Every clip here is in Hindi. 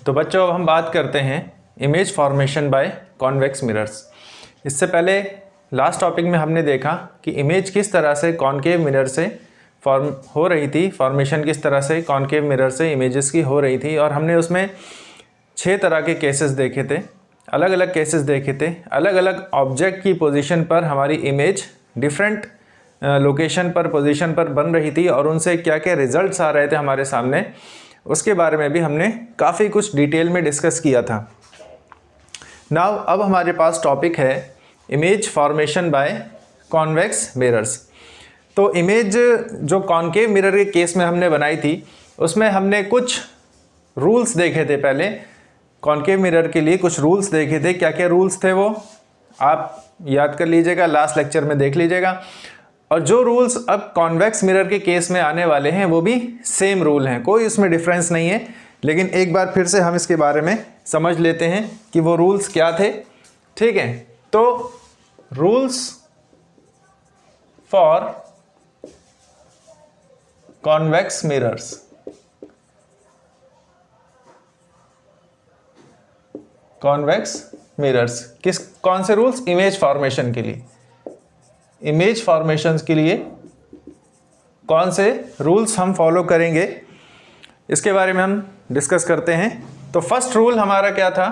तो बच्चों अब हम बात करते हैं image formation by convex mirrors. इससे पहले लास्ट टॉपिक में हमने देखा कि इमेज किस तरह से कॉनकेव मिरर से फॉर्म हो रही थी, फॉर्मेशन किस तरह से कॉनकेव मिरर से इमेजेस की हो रही थी, और हमने उसमें 6 तरह के केसेस देखे थे, अलग अलग केसेस देखे थे। अलग अलग ऑब्जेक्ट की पोजीशन पर हमारी इमेज डिफरेंट लोकेशन पर, पोजीशन पर बन रही थी और उनसे क्या क्या रिजल्ट्स आ रहे थे हमारे सामने, उसके बारे में भी हमने काफ़ी कुछ डिटेल में डिस्कस किया था। नाउ अब हमारे पास टॉपिक है image formation by convex mirrors. तो इमेज जो कॉनकेव मिरर के केस में हमने बनाई थी, उसमें हमने कुछ रूल्स देखे थे। पहले कॉनकेव मिरर के लिए कुछ रूल्स देखे थे। क्या क्या रूल्स थे वो आप याद कर लीजिएगा, लास्ट लेक्चर में देख लीजिएगा। और जो रूल्स अब कॉन्वेक्स मिरर के केस में आने वाले हैं वो भी सेम रूल हैं, कोई उसमें डिफरेंस नहीं है। लेकिन एक बार फिर से हम इसके बारे में समझ लेते हैं कि वो रूल्स क्या थे। ठीक है, तो rules for convex mirrors. Convex mirrors कौन से रूल्स? इमेज फॉर्मेशन के लिए। इमेज फॉर्मेशंस के लिए कौन से रूल्स हम फॉलो करेंगे, इसके बारे में हम डिस्कस करते हैं। तो फर्स्ट रूल हमारा क्या था?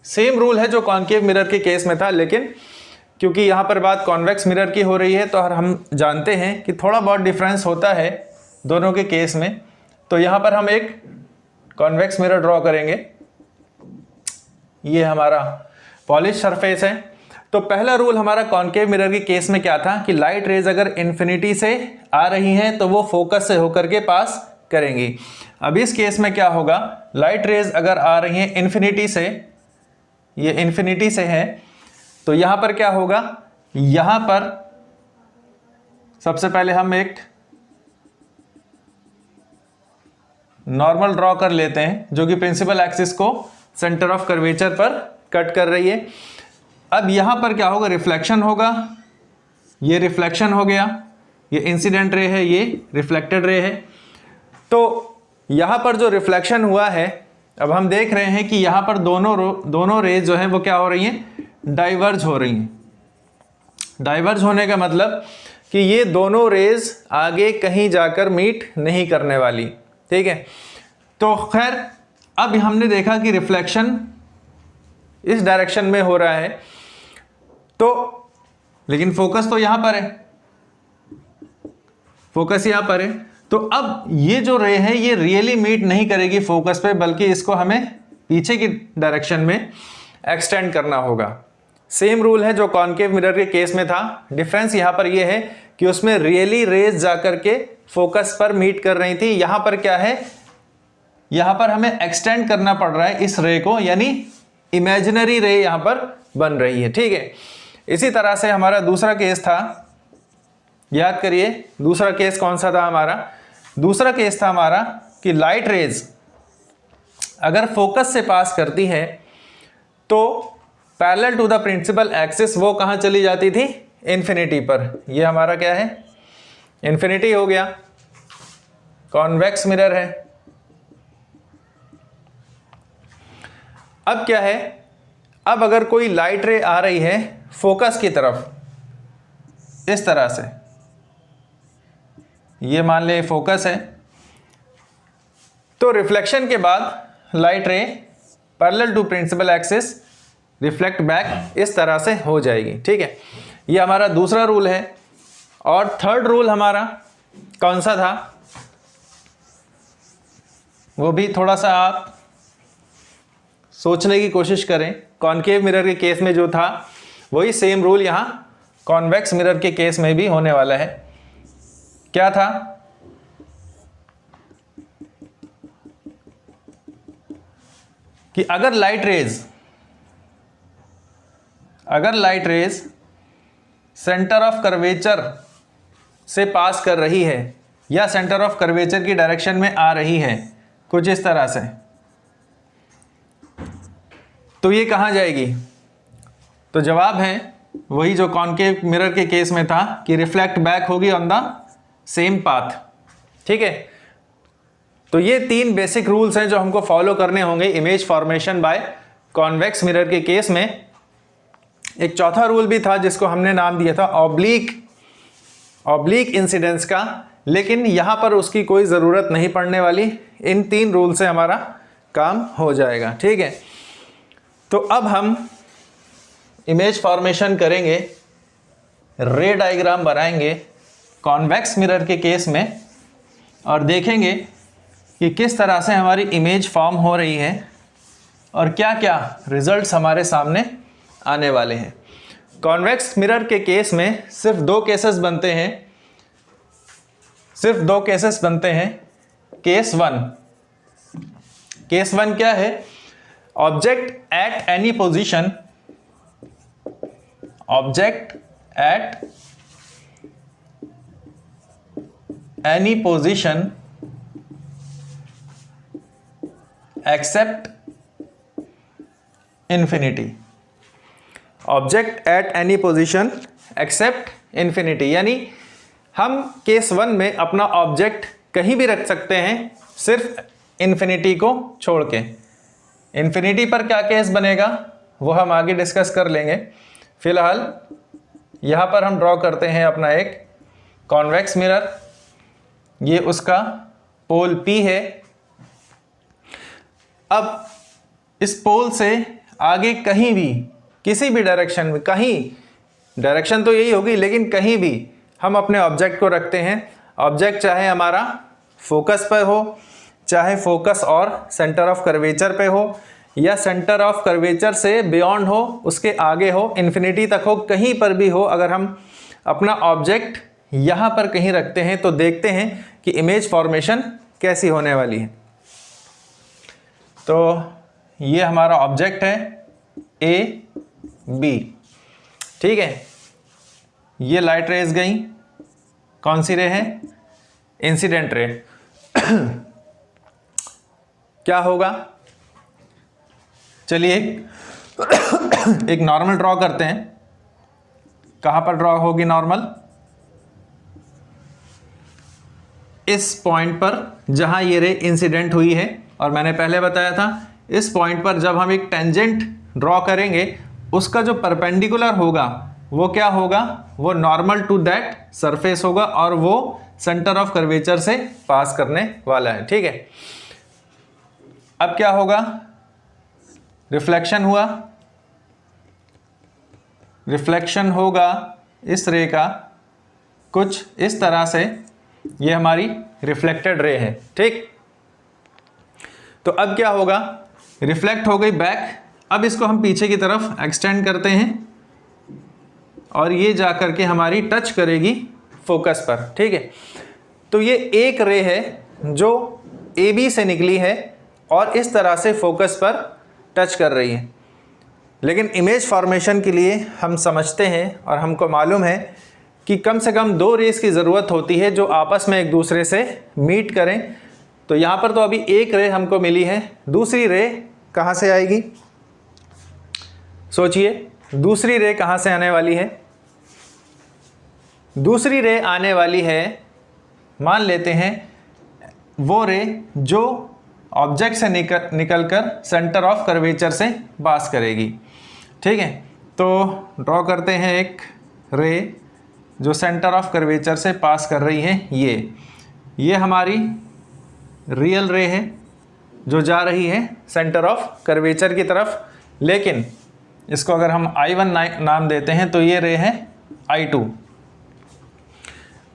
सेम रूल है जो कॉनकेव मिरर के केस में था, लेकिन क्योंकि यहाँ पर बात कॉन्वेक्स मिरर की हो रही है तो हम जानते हैं कि थोड़ा बहुत डिफरेंस होता है दोनों के केस में। तो यहाँ पर हम एक कॉन्वेक्स मिरर ड्रॉ करेंगे। ये हमारा पॉलिश सरफेस है। तो पहला रूल हमारा कॉनकेव मिरर के केस में क्या था कि लाइट रेज अगर इन्फिनिटी से आ रही हैं तो वो फोकस से होकर के पास करेंगी। अब इस केस में क्या होगा, लाइट रेज अगर आ रही हैं इन्फिनिटी से, ये इन्फिनिटी से है, तो यहां पर क्या होगा, यहां पर सबसे पहले हम एक नॉर्मल ड्रॉ कर लेते हैं जो कि प्रिंसिपल एक्सिस को सेंटर ऑफ कर्वेचर पर कट कर रही है। अब यहां पर क्या होगा, रिफ्लेक्शन होगा। ये रिफ्लेक्शन हो गया, ये इंसिडेंट रे है, ये रिफ्लेक्टेड रे है। तो यहां पर जो रिफ्लेक्शन हुआ है, अब हम देख रहे हैं कि यहां पर दोनों रेज जो हैं वो क्या हो रही हैं, डाइवर्ज हो रही हैं। डाइवर्ज होने का मतलब कि ये दोनों रेज आगे कहीं जाकर मीट नहीं करने वाली। ठीक है, तो खैर अब हमने देखा कि रिफ्लेक्शन इस डायरेक्शन में हो रहा है, तो लेकिन फोकस तो यहां पर है, फोकस यहां पर है। तो अब ये जो रे है ये रियली मीट नहीं करेगी फोकस पे, बल्कि इसको हमें पीछे की डायरेक्शन में एक्सटेंड करना होगा। सेम रूल है जो कॉनकेव मिरर के केस में था। डिफरेंस यहां पर ये है कि उसमें रियली रेज जाकर के फोकस पर मीट कर रही थी। यहां पर क्या है, यहां पर हमें एक्सटेंड करना पड़ रहा है इस रे को, यानी इमेजिनरी रे यहां पर बन रही है। ठीक है, इसी तरह से हमारा दूसरा केस था, याद करिए दूसरा केस कौन सा था हमारा? दूसरा केस था हमारा कि लाइट रेज अगर फोकस से पास करती है तो parallel to the principal axis वो कहां चली जाती थी, इन्फिनिटी पर। ये हमारा क्या है, इन्फिनिटी हो गया, कॉन्वेक्स मिरर है। अब क्या है, अब अगर कोई लाइट रे आ रही है फोकस की तरफ इस तरह से, ये मान ले फोकस है, तो रिफ्लेक्शन के बाद light ray parallel to principal axis reflect back इस तरह से हो जाएगी। ठीक है, ये हमारा दूसरा रूल है। और थर्ड रूल हमारा कौन सा था, वो भी थोड़ा सा आप सोचने की कोशिश करें। कॉनकेव मिरर के केस में जो था वही सेम रूल यहां कॉन्वेक्स मिरर के केस में भी होने वाला है। क्या था, कि अगर light rays centre of curvature से पास कर रही है या सेंटर ऑफ कर्वेचर की डायरेक्शन में आ रही है कुछ इस तरह से, तो ये कहां जाएगी? तो जवाब है वही जो कॉनकेव मिरर के केस में था कि रिफ्लेक्ट बैक होगी ऑन द सेम पाथ। ठीक है, तो ये 3 बेसिक रूल्स हैं जो हमको फॉलो करने होंगे image formation by convex mirror के केस में। एक चौथा रूल भी था जिसको हमने नाम दिया था ऑब्लिक इंसिडेंस का, लेकिन यहां पर उसकी कोई ज़रूरत नहीं पड़ने वाली। इन 3 रूल से हमारा काम हो जाएगा, ठीक है। तो अब हम इमेज फॉर्मेशन करेंगे, रे डायग्राम बनाएंगे कॉन्वेक्स मिरर के केस में और देखेंगे कि किस तरह से हमारी इमेज फॉर्म हो रही है और क्या क्या रिजल्ट्स हमारे सामने आने वाले हैं। कॉन्वेक्स मिरर के केस में सिर्फ 2 केसेस बनते हैं, सिर्फ 2 केसेस बनते हैं। केस 1 क्या है? Object at any position, object at any position except infinity. Object at any position except infinity, यानी हम केस 1 में अपना ऑब्जेक्ट कहीं भी रख सकते हैं सिर्फ इन्फिनिटी को छोड़ के। इन्फिनिटी पर क्या केस बनेगा वो हम आगे डिस्कस कर लेंगे। फिलहाल यहाँ पर हम ड्रॉ करते हैं अपना एक कॉन्वेक्स मिरर, ये उसका पोल P है। अब इस पोल से आगे कहीं भी किसी भी डायरेक्शन में, कहीं डायरेक्शन तो यही होगी लेकिन कहीं भी हम अपने ऑब्जेक्ट को रखते हैं। ऑब्जेक्ट चाहे हमारा फोकस पर हो, चाहे फोकस और सेंटर ऑफ कर्वेचर पे हो, या सेंटर ऑफ कर्वेचर से बियॉन्ड हो, उसके आगे हो, इन्फिनिटी तक हो, कहीं पर भी हो। अगर हम अपना ऑब्जेक्ट यहाँ पर कहीं रखते हैं तो देखते हैं कि इमेज फॉर्मेशन कैसी होने वाली है। तो ये हमारा ऑब्जेक्ट है ए बी, ठीक है। ये लाइट रेज गई, कौन सी रे है? Incident ray. क्या होगा? चलिए एक नॉर्मल ड्रॉ करते हैं। कहां पर ड्रॉ होगी नॉर्मल? इस पॉइंट पर जहां ये रे इंसिडेंट हुई है, और मैंने पहले बताया था इस पॉइंट पर जब हम एक टेंजेंट ड्रॉ करेंगे उसका जो परपेंडिकुलर होगा वो क्या होगा? वो नॉर्मल टू दैट सरफेस होगा और वो सेंटर ऑफ कर्वेचर से पास करने वाला है, ठीक है। अब क्या होगा? रिफ्लेक्शन हुआ, रिफ्लेक्शन होगा इस रे का कुछ इस तरह से। ये हमारी रिफ्लेक्टेड रे है, ठीक। तो अब क्या होगा? रिफ्लेक्ट हो गई बैक। अब इसको हम पीछे की तरफ एक्सटेंड करते हैं और ये जाकर के हमारी टच करेगी फोकस पर, ठीक है। तो ये एक रे है जो ए बी से निकली है और इस तरह से फोकस पर टच कर रही है। लेकिन इमेज फॉर्मेशन के लिए हम समझते हैं और हमको मालूम है कि कम से कम 2 रेस की ज़रूरत होती है जो आपस में एक दूसरे से मीट करें। तो यहाँ पर तो अभी एक रे हमको मिली है, दूसरी रे कहाँ से आएगी? सोचिए, दूसरी रे कहाँ से आने वाली है? दूसरी रे आने वाली है, मान लेते हैं वो रे जो ऑब्जेक्ट से निकलकर सेंटर ऑफ कर्वेचर से पास करेगी, ठीक है। तो ड्रॉ करते हैं एक रे जो सेंटर ऑफ कर्वेचर से पास कर रही है। ये हमारी रियल रे है जो जा रही है सेंटर ऑफ कर्वेचर की तरफ, लेकिन इसको अगर हम I1 नाम देते हैं तो ये रे है I2।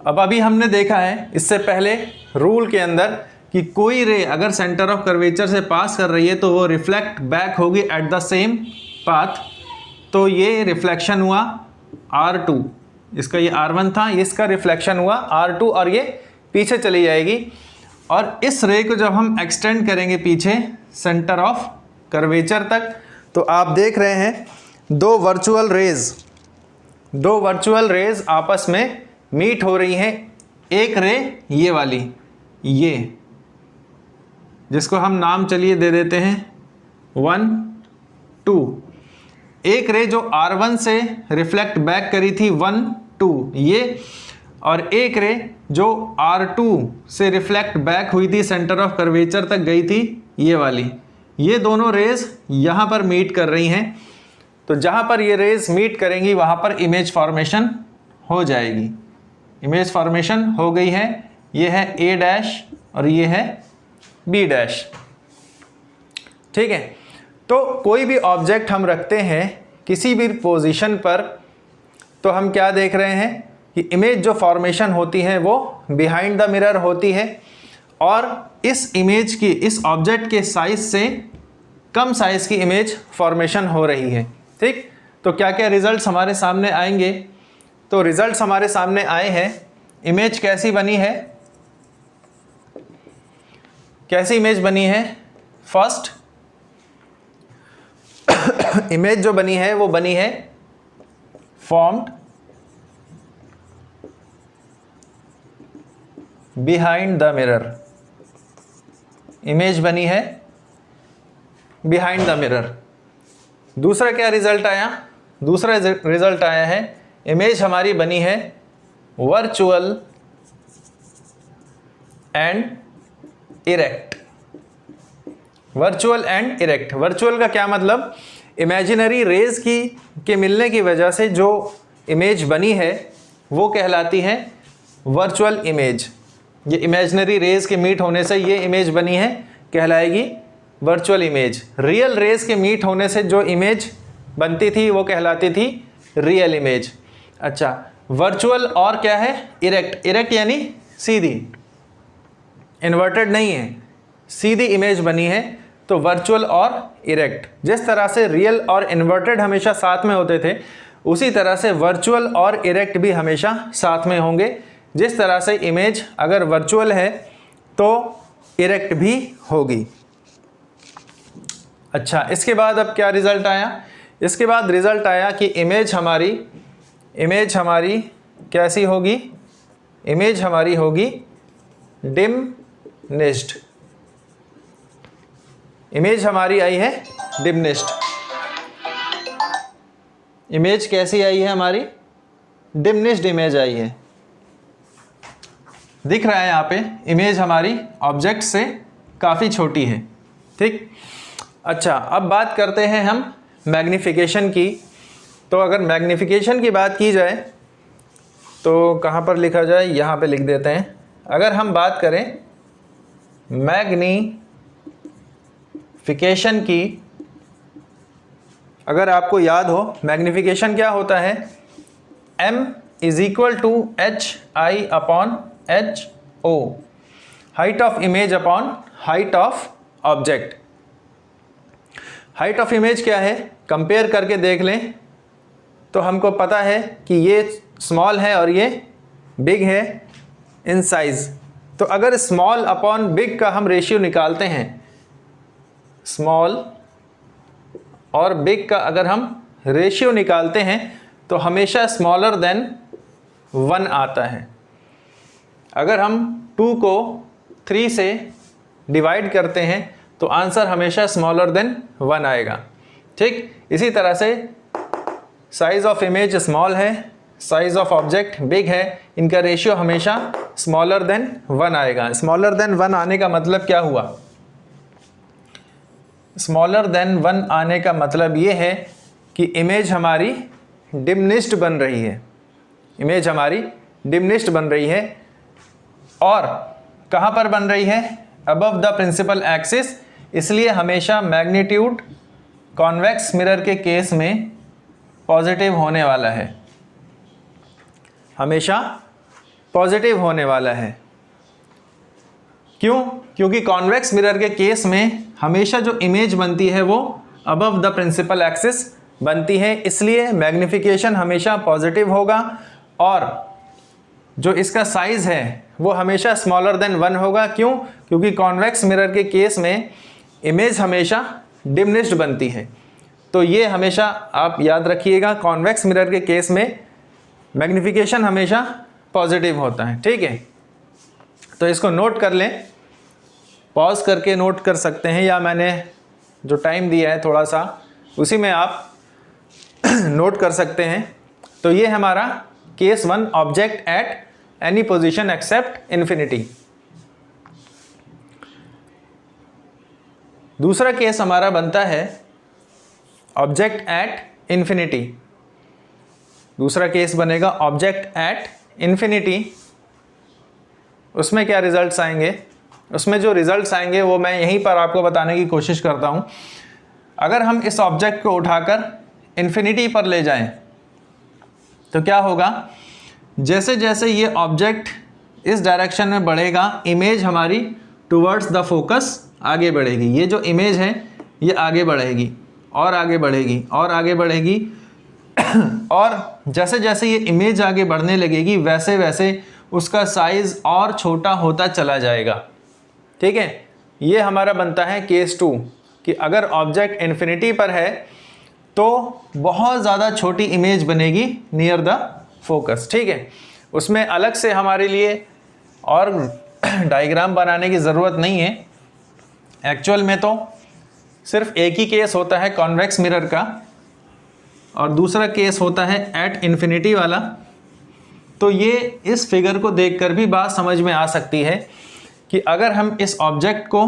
अब अभी हमने देखा है इससे पहले रूल के अंदर कि कोई रे अगर सेंटर ऑफ कर्वेचर से पास कर रही है तो वो रिफ्लेक्ट बैक होगी एट द सेम पाथ। तो ये रिफ्लेक्शन हुआ R2, इसका ये R1 था, इसका रिफ्लेक्शन हुआ R2 और ये पीछे चली जाएगी। और इस रे को जब हम एक्सटेंड करेंगे पीछे सेंटर ऑफ कर्वेचर तक, तो आप देख रहे हैं 2 वर्चुअल रेज आपस में मीट हो रही हैं। एक रे ये वाली, ये जिसको हम नाम चलिए दे देते हैं 1 2। एक रे जो R1 से रिफ्लेक्ट बैक करी थी 1 2 ये, और एक रे जो R2 से रिफ्लेक्ट बैक हुई थी, सेंटर ऑफ कर्वेचर तक गई थी, ये वाली। ये दोनों रेज यहाँ पर मीट कर रही हैं, तो जहाँ पर ये रेज मीट करेंगी वहाँ पर इमेज फॉर्मेशन हो जाएगी। इमेज फॉर्मेशन हो गई है, ये है A डैश और ये है B डैश। ठीक है, तो कोई भी ऑब्जेक्ट हम रखते हैं किसी भी पोजीशन पर, तो हम क्या देख रहे हैं कि इमेज जो फॉर्मेशन होती है वो बिहाइंड द मिरर होती है, और इस इमेज की, इस ऑब्जेक्ट के साइज से कम साइज की इमेज फॉर्मेशन हो रही है। ठीक, तो क्या क्या रिजल्ट्स हमारे सामने आएंगे? तो रिजल्ट्स हमारे सामने आए हैं, इमेज कैसी बनी है, कैसी इमेज बनी है? फर्स्ट इमेज जो बनी है वो बनी है formed behind the mirror. Image बनी है बिहाइंड द मिरर। दूसरा क्या रिजल्ट आया? दूसरा रिजल्ट आया है इमेज हमारी बनी है virtual and erect. Virtual and erect. Virtual का क्या मतलब? इमेजिनरी रेज के मिलने की वजह से जो इमेज बनी है वो कहलाती है वर्चुअल इमेज। ये इमेजिनरी रेज के मीट होने से ये इमेज बनी है, कहलाएगी वर्चुअल इमेज। रियल रेज के मीट होने से जो इमेज बनती थी वो कहलाती थी रियल इमेज। अच्छा, वर्चुअल और क्या है? इरेक्ट। इरेक्ट यानी सीधी, इन्वर्टेड नहीं है, सीधी इमेज बनी है, तो वर्चुअल और इरेक्ट। जिस तरह से रियल और इन्वर्टेड हमेशा साथ में होते थे, उसी तरह से वर्चुअल और इरेक्ट भी हमेशा साथ में होंगे। जिस तरह से इमेज अगर वर्चुअल है तो इरेक्ट भी होगी। अच्छा, इसके बाद अब क्या रिजल्ट आया? इसके बाद रिजल्ट आया कि इमेज हमारी कैसी होगी? इमेज हमारी होगी डिमनिश्ड। इमेज हमारी आई है डिमनिश्ड। इमेज कैसी आई है हमारी? डिमनिश्ड इमेज आई है। दिख रहा है यहाँ पे इमेज हमारी ऑब्जेक्ट से काफ़ी छोटी है। ठीक, अच्छा, अब बात करते हैं हम मैग्नीफिकेशन की। तो अगर मैग्नीफिकेशन की बात की जाए तो कहाँ पर लिखा जाए? यहाँ पे लिख देते हैं। अगर हम बात करें मैग्नीफिकेशन की, अगर आपको याद हो मैग्नीफिकेशन क्या होता है? M is equal to HI upon HO, height of image upon height of object. Height of image क्या है? कंपेयर करके देख लें तो हमको पता है कि ये स्मॉल है और ये बिग है इन साइज। तो अगर स्मॉल अपॉन बिग का हम रेशियो निकालते हैं, स्मॉल और बिग का अगर हम रेशियो निकालते हैं तो हमेशा स्मॉलर देन 1 आता है। अगर हम 2 को 3 से डिवाइड करते हैं तो आंसर हमेशा स्मॉलर देन 1 आएगा। ठीक, इसी तरह से साइज ऑफ इमेज स्मॉल है, साइज ऑफ ऑब्जेक्ट बिग है, इनका रेशियो हमेशा स्मॉलर देन 1 आएगा। स्मॉलर देन 1 आने का मतलब क्या हुआ? स्मॉलर देन 1 आने का मतलब ये है कि इमेज हमारी डिमनिश्ड बन रही है। इमेज हमारी डिमनिश्ड बन रही है, और कहाँ पर बन रही है? Above the principal axis. इसलिए हमेशा मैग्नीट्यूड कॉन्वेक्स मिरर के केस में पॉजिटिव होने वाला है, हमेशा पॉजिटिव होने वाला है। क्यों? क्योंकि कॉन्वेक्स मिरर के केस में हमेशा जो इमेज बनती है वो अबव द प्रिंसिपल एक्सिस बनती है, इसलिए मैग्नीफिकेशन हमेशा पॉजिटिव होगा, और जो इसका साइज है वो हमेशा स्मॉलर देन 1 होगा। क्यों? क्योंकि कॉन्वेक्स मिरर के केस में इमेज हमेशा डिमनिश्ड बनती है। तो ये हमेशा आप याद रखिएगा, कॉन्वेक्स मिरर के केस में मैग्नीफिकेशन हमेशा पॉजिटिव होता है। ठीक है, तो इसको नोट कर लें, पॉज करके नोट कर सकते हैं, या मैंने जो टाइम दिया है थोड़ा सा उसी में आप नोट कर सकते हैं। तो ये हमारा case 1 object at any position except infinity. दूसरा केस हमारा बनता है ऑब्जेक्ट एट इन्फिनिटी। दूसरा केस बनेगा ऑब्जेक्ट एट इन्फिनिटी। उसमें क्या रिजल्ट्स आएंगे? उसमें जो रिजल्ट्स आएंगे वो मैं यहीं पर आपको बताने की कोशिश करता हूँ। अगर हम इस ऑब्जेक्ट को उठाकर इन्फिनिटी पर ले जाएं तो क्या होगा? जैसे जैसे ये ऑब्जेक्ट इस डायरेक्शन में बढ़ेगा, इमेज हमारी टुवर्ड्स द फोकस आगे बढ़ेगी। ये जो इमेज है ये आगे बढ़ेगी और आगे बढ़ेगी और आगे बढ़ेगी और जैसे जैसे ये इमेज आगे बढ़ने लगेगी वैसे वैसे उसका साइज़ और छोटा होता चला जाएगा। ठीक है, ये हमारा बनता है केस 2 कि अगर ऑब्जेक्ट इन्फिनिटी पर है तो बहुत ज़्यादा छोटी इमेज बनेगी नियर द फोकस। ठीक है, उसमें अलग से हमारे लिए और डायग्राम बनाने की ज़रूरत नहीं है। एक्चुअल में तो सिर्फ एक ही केस होता है कॉन्वेक्स मिरर का और दूसरा केस होता है एट इन्फिनिटी वाला। तो ये इस फिगर को देखकर भी बात समझ में आ सकती है कि अगर हम इस ऑब्जेक्ट को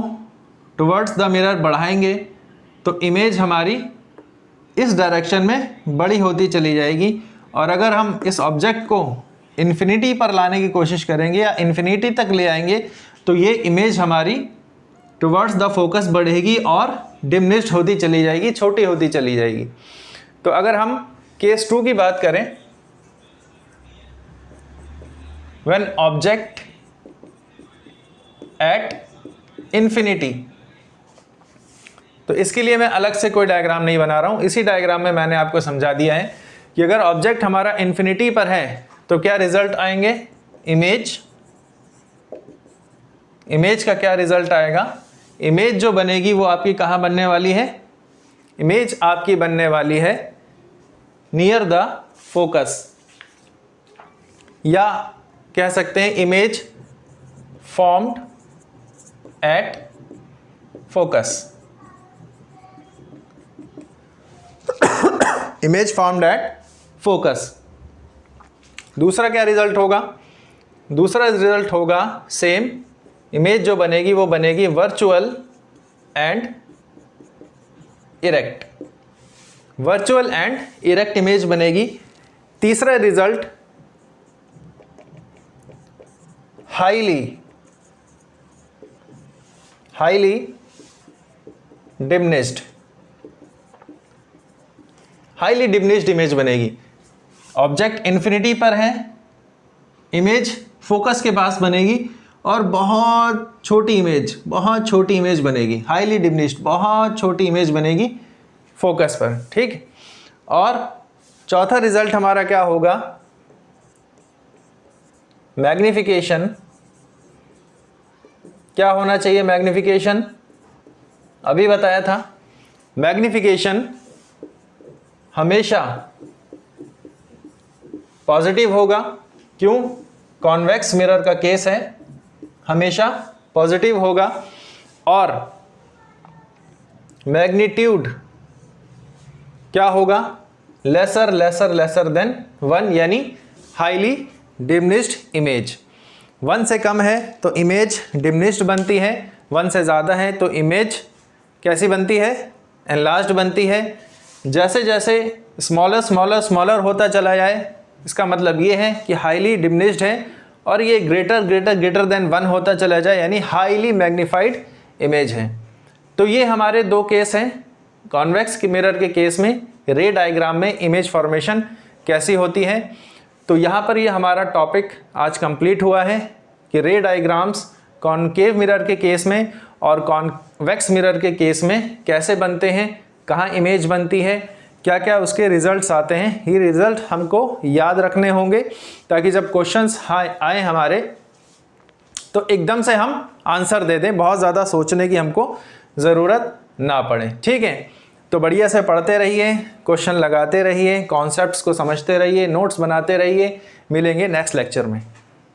टुवर्ड्स द मिरर बढ़ाएंगे तो इमेज हमारी इस डायरेक्शन में बड़ी होती चली जाएगी और अगर हम इस ऑब्जेक्ट को इन्फिनिटी पर लाने की कोशिश करेंगे या इन्फिनिटी तक ले आएंगे तो ये इमेज हमारी टुवर्ड्स द फोकस बढ़ेगी और डिमिनिश्ड होती चली जाएगी, छोटी होती चली जाएगी। तो अगर हम केस 2 की बात करें, व्हेन ऑब्जेक्ट एट इन्फिनिटी, तो इसके लिए मैं अलग से कोई डायग्राम नहीं बना रहा हूं। इसी डायग्राम में मैंने आपको समझा दिया है कि अगर ऑब्जेक्ट हमारा इन्फिनिटी पर है तो क्या रिजल्ट आएंगे? इमेज का क्या रिजल्ट आएगा? इमेज जो बनेगी वो आपकी कहाँ बनने वाली है? इमेज आपकी बनने वाली है नियर द फोकस, या कह सकते हैं image formed at focus. Image formed at focus. दूसरा क्या रिजल्ट होगा? दूसरा रिजल्ट होगा सेम, इमेज जो बनेगी वो बनेगी virtual and erect. Virtual and erect image बनेगी। तीसरा result highly diminished. Highly diminished image बनेगी। ऑब्जेक्ट इन्फिनिटी पर है, इमेज फोकस के पास बनेगी और बहुत छोटी इमेज बनेगी, हाईली डिमिनिश्ड, बहुत छोटी इमेज बनेगी फोकस पर। ठीक, और चौथा रिजल्ट हमारा क्या होगा? मैग्निफिकेशन। क्या होना चाहिए? मैग्निफिकेशन अभी बताया था। मैग्निफिकेशन हमेशा पॉजिटिव होगा। क्यों? कॉन्वेक्स मिरर का केस है, हमेशा पॉजिटिव होगा। और मैग्नीट्यूड क्या होगा? लेसर देन 1, यानी हाईली डिमिनिश्ड इमेज। 1 से कम है तो इमेज डिमिनिश्ड बनती है, 1 से ज़्यादा है तो इमेज कैसी बनती है? एनलार्ज्ड बनती है। जैसे जैसे स्मॉलर होता चला जाए, इसका मतलब ये है कि हाईली डिमिनिश्ड है, और ये ग्रेटर देन 1 होता चला जाए यानी हाईली मैग्नीफाइड इमेज है। तो ये हमारे 2 केस हैं। कॉन्वेक्स के मिरर के केस में रे डायग्राम में इमेज फॉर्मेशन कैसी होती है। तो यहाँ पर ये हमारा टॉपिक आज कंप्लीट हुआ है कि रे डायग्राम्स कॉनकेव मिरर के केस में और कॉन्वेक्स मिरर के केस में कैसे बनते हैं, कहाँ इमेज बनती है, क्या क्या उसके रिजल्ट्स आते हैं। ये रिजल्ट हमको याद रखने होंगे ताकि जब क्वेश्चंस आए हमारे तो एकदम से हम आंसर दे दें, बहुत ज़्यादा सोचने की हमको ज़रूरत ना पड़े। ठीक है, तो बढ़िया से पढ़ते रहिए, क्वेश्चन लगाते रहिए, कॉन्सेप्ट्स को समझते रहिए, नोट्स बनाते रहिए। मिलेंगे नेक्स्ट लेक्चर में।